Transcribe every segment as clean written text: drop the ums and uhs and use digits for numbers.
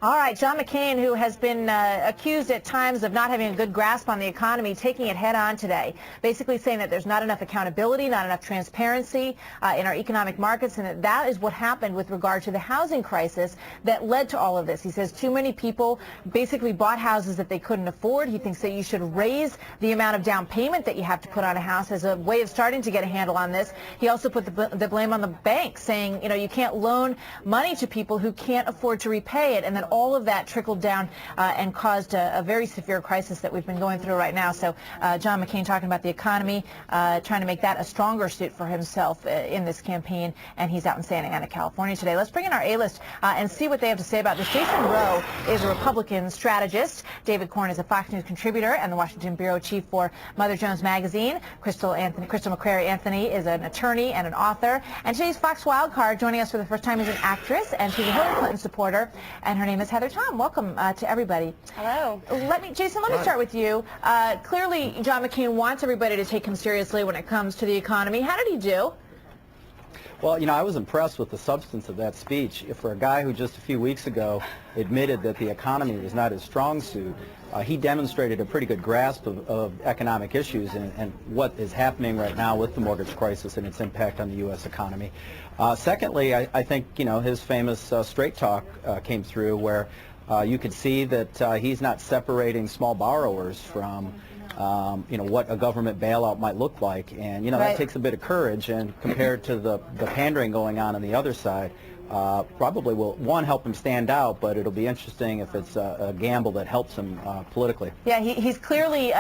All right, John McCain, who has been accused at times of not having a good grasp on the economy, taking it head on today, basically saying that there's not enough accountability, not enough transparency in our economic markets, and that is what happened with regard to the housing crisis that led to all of this. He says too many people basically bought houses that they couldn't afford. He thinks that you should raise the amount of down payment that you have to put on a house as a way of starting to get a handle on this. He also put the blame on the bank, saying, you know, you can't loan money to people who can't afford to repay it, and then all of that trickled down and caused a very severe crisis that we've been going through right now. So John McCain talking about the economy, trying to make that a stronger suit for himself in this campaign, and he's out in Santa Ana, California today. Let's bring in our A-list and see what they have to say about this. Jason Roe is a Republican strategist. David Corn is a Fox News contributor and the Washington bureau chief for Mother Jones Magazine. Crystal McCrary Anthony is an attorney and an author. And today's Fox Wildcard, joining us for the first time, is an actress, and she's a Hillary Clinton supporter, and her name is Heather Tom. Welcome to everybody. Hello. Jason, let me start with you. Clearly, John McCain wants everybody to take him seriously when it comes to the economy. How did he do? Well, you know, I was impressed with the substance of that speech. For a guy who just a few weeks ago admitted that the economy was not his strong suit, he demonstrated a pretty good grasp of economic issues and what is happening right now with the mortgage crisis and its impact on the U.S. economy. Secondly, I think, you know, his famous straight talk came through, where you could see that he's not separating small borrowers from you know, what a government bailout might look like, and you know, that takes a bit of courage, and compared to the pandering going on the other side, probably will, one, help him stand out, but it'll be interesting if it's a gamble that helps him politically. Yeah, he's clearly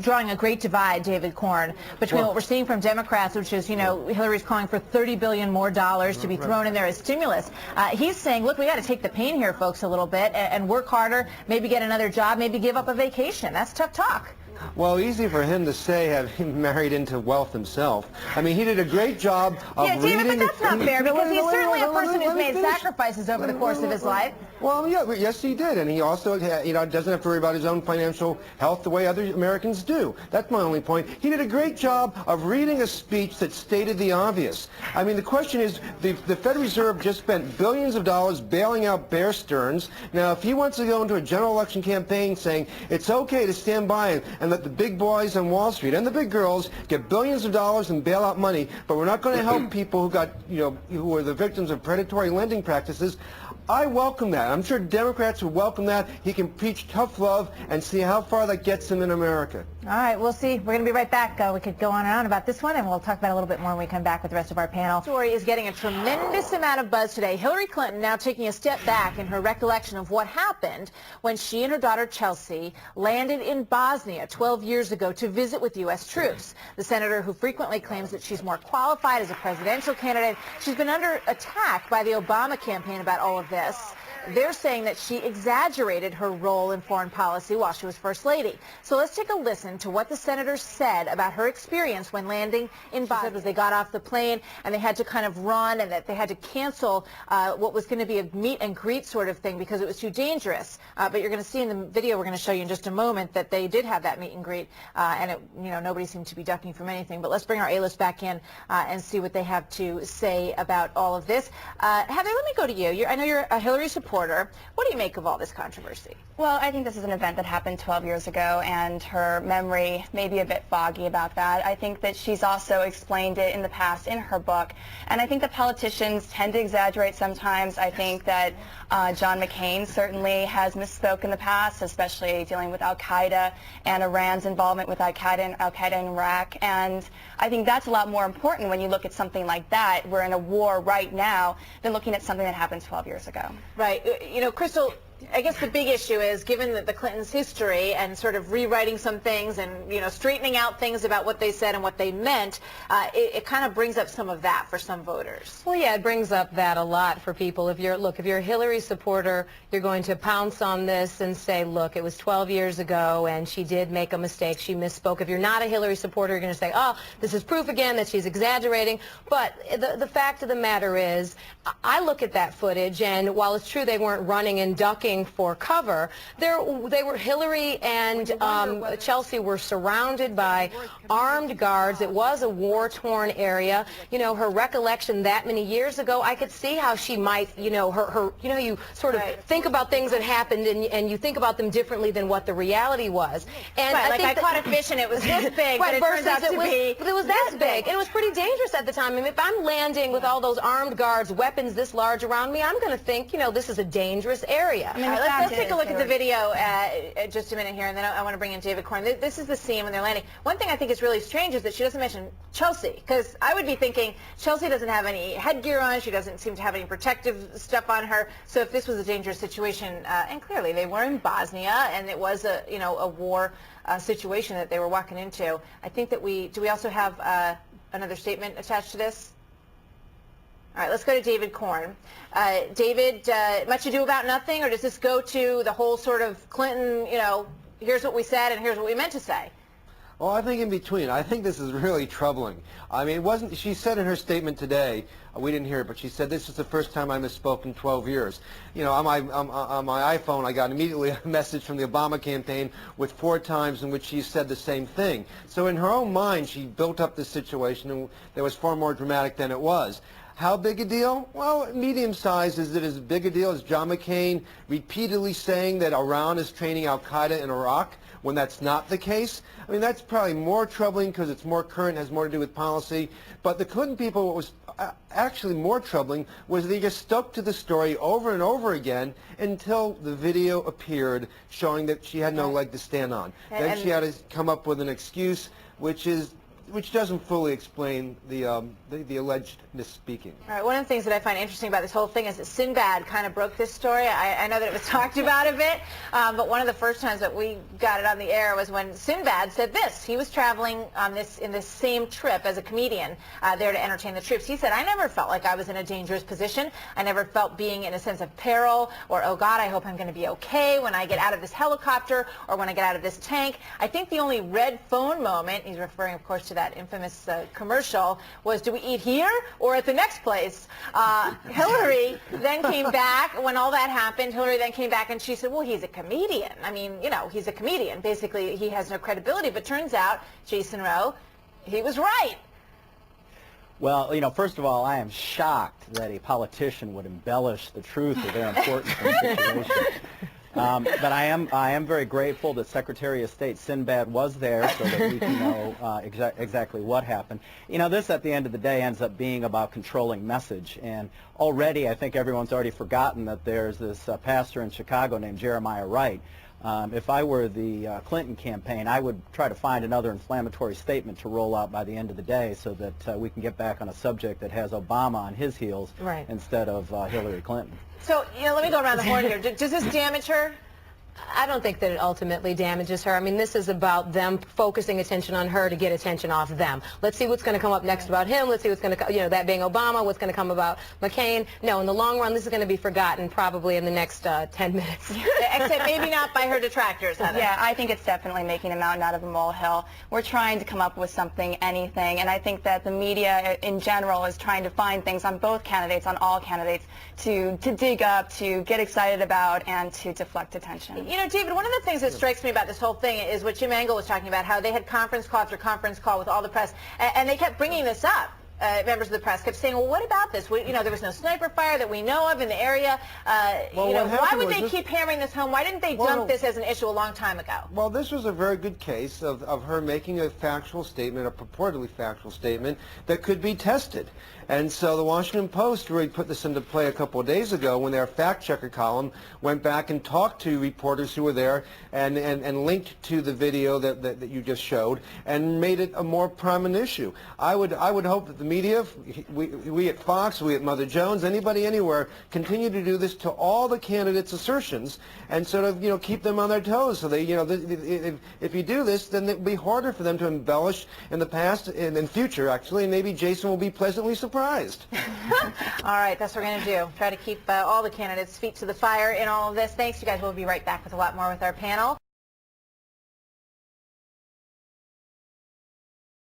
drawing a great divide, David Corn, between what we're seeing from Democrats, which is, you know, Hillary's calling for $30 billion more to be thrown in there as stimulus. He's saying, look, we got to take the pain here, folks, a little bit, and work harder, maybe get another job, maybe give up a vacation. That's tough talk. Well, easy for him to say, having married into wealth himself. I mean, he did a great job of reading... Yeah, David, but that's not fair, because he's certainly a person who's made sacrifices over the course of his life. Well, yeah, yes, he did, and he also, you know, doesn't have to worry about his own financial health the way other Americans do. That's my only point. He did a great job of reading a speech that stated the obvious. I mean, the question is, the Federal Reserve just spent billions of dollars bailing out Bear Stearns. Now, if he wants to go into a general election campaign saying it's okay to stand by and let the big boys on Wall Street and the big girls get billions of dollars in bailout money, but we're not going to help people who got, you know, who are the victims of predatory lending practices, I welcome that. I'm sure Democrats would welcome that. He can preach tough love and see how far that gets him in America. All right, we'll see. We're going to be right back. We could go on and on about this one, and we'll talk about it a little bit more when we come back with the rest of our panel. The story is getting a tremendous amount of buzz today. Hillary Clinton now taking a step back in her recollection of what happened when she and her daughter Chelsea landed in Bosnia 12 years ago to visit with U.S. troops. The senator, who frequently claims that she's more qualified as a presidential candidate, she's been under attack by the Obama campaign about all of this. They're saying that she exaggerated her role in foreign policy while she was First Lady. So let's take a listen to what the senator said about her experience when landing in Bosnia. Was they got off the plane and they had to kind of run, and that they had to cancel what was going to be a meet and greet sort of thing because it was too dangerous. But you're going to see in the video we're going to show you in just a moment that they did have that meet and greet, and it, you know, nobody seemed to be ducking from anything. But let's bring our A-list back in and see what they have to say about all of this. Heather, let me go to you. I know you're a Hillary supporter. What do you make of all this controversy? Well, I think this is an event that happened 12 years ago, and her memory may be a bit foggy about that. I think that she's also explained it in the past in her book, and I think that politicians tend to exaggerate sometimes. I think that John McCain certainly has misspoke in the past, especially dealing with al-Qaeda and Iran's involvement with al-Qaeda in Iraq, and I think that's a lot more important when you look at something like that. We're in a war right now than looking at something that happened 12 years ago. Right. You know, Crystal, I guess the big issue is, given that the Clintons' history and sort of rewriting some things and, you know, straightening out things about what they said and what they meant, it kind of brings up some of that for some voters. Well, yeah, it brings up that a lot for people. If you're a Hillary supporter, you're going to pounce on this and say, look, it was 12 years ago and she did make a mistake. She misspoke. If you're not a Hillary supporter, you're going to say, oh, this is proof again that she's exaggerating. But the fact of the matter is, I look at that footage, and while it's true they weren't running and ducking looking for cover, Hillary and Chelsea were surrounded by armed guards. It was a war-torn area. You know, her recollection that many years ago, I could see how she might, you know, you sort of think about things that happened and you think about them differently than what the reality was. And I caught a fish and it was this big, but it turns out to be it was that big. And it was pretty dangerous at the time. I mean, if I'm landing with all those armed guards, weapons this large around me, I'm going to think, you know, this is a dangerous area. I mean, let's take a look at the video just a minute here, and then I want to bring in David Corn. This is the scene when they're landing. One thing I think is really strange is that she doesn't mention Chelsea, because I would be thinking Chelsea doesn't have any headgear on. She doesn't seem to have any protective stuff on her. So if this was a dangerous situation, and clearly they were in Bosnia, and it was a war situation that they were walking into, I think that we also have another statement attached to this? All right, let's go to David Corn. David, much ado about nothing, or does this go to the whole sort of Clinton, you know, here's what we said and here's what we meant to say? Well, I think in between. I think this is really troubling. I mean, it wasn't, she said in her statement today, we didn't hear it, but she said, this is the first time I misspoke in 12 years. You know, on my iPhone, I got immediately a message from the Obama campaign with 4 times in which she said the same thing. So in her own mind, she built up this situation and that was far more dramatic than it was. How big a deal? Well, medium-sized. Is it as big a deal as John McCain repeatedly saying that Iran is training al-Qaeda in Iraq when that's not the case? I mean, that's probably more troubling because it's more current, has more to do with policy. But the Clinton people, what was actually more troubling was they just stuck to the story over and over again until the video appeared showing that she had no leg to stand on. Then she had to come up with an excuse, which doesn't fully explain the alleged misspeaking. All right, one of the things that I find interesting about this whole thing is that Sinbad kind of broke this story. I know that it was talked about a bit, but one of the first times that we got it on the air was when Sinbad said this. He was traveling on in this same trip as a comedian there to entertain the troops. He said, I never felt like I was in a dangerous position. I never felt being in a sense of peril or, oh God, I hope I'm going to be okay when I get out of this helicopter or when I get out of this tank. I think the only red phone moment, he's referring, of course, to that infamous commercial, was, do we eat here or at the next place? Hillary then came back when all that happened. Hillary then came back and she said, well, he's a comedian. I mean, you know, he's a comedian. Basically, he has no credibility. But turns out, Jason Roe, he was right. Well, you know, first of all, I am shocked that a politician would embellish the truth of their importance in the situation. But I am very grateful that Secretary of State Sinbad was there so that we can know exactly what happened. You know, this at the end of the day ends up being about controlling message. And already, I think everyone's already forgotten that there's this pastor in Chicago named Jeremiah Wright. If I were the Clinton campaign, I would try to find another inflammatory statement to roll out by the end of the day so that we can get back on a subject that has Obama on his heels instead of Hillary Clinton. So, you know, let me go around the horn here. Does this damage her? I don't think that it ultimately damages her. I mean, this is about them focusing attention on her to get attention off them. Let's see what's going to come up next about him. Let's see what's going to, you know, that being Obama, what's going to come about McCain. No, in the long run, this is going to be forgotten probably in the next 10 minutes. Except maybe not by her detractors, Heather. Yeah, I think it's definitely making a mountain out of a molehill. We're trying to come up with something, anything, and I think that the media in general is trying to find things on both candidates, on all candidates, to dig up, to get excited about, and to deflect attention. You know, David, one of the things that strikes me about this whole thing is what Jim Engel was talking about, how they had conference call after conference call with all the press, and they kept bringing this up. Members of the press kept saying, well, what about this? You know, there was no sniper fire that we know of in the area. Well, you know, why would they keep hammering this home? Why didn't they dump this as an issue a long time ago? Well, this was a very good case of her making a factual statement, a purportedly factual statement that could be tested. And so the Washington Post really put this into play a couple of days ago when their fact-checker column went back and talked to reporters who were there and linked to the video that you just showed and made it a more prominent issue. I would hope that the media, we at Fox, we at Mother Jones, anybody anywhere, continue to do this to all the candidates' assertions and sort of, you know, keep them on their toes. So they, you know, if you do this, then it will be harder for them to embellish in the past and in future, actually, and maybe Jason will be pleasantly surprised. All right, that's what we're going to do. Try to keep all the candidates' feet to the fire in all of this. Thanks, you guys. We'll be right back with a lot more with our panel.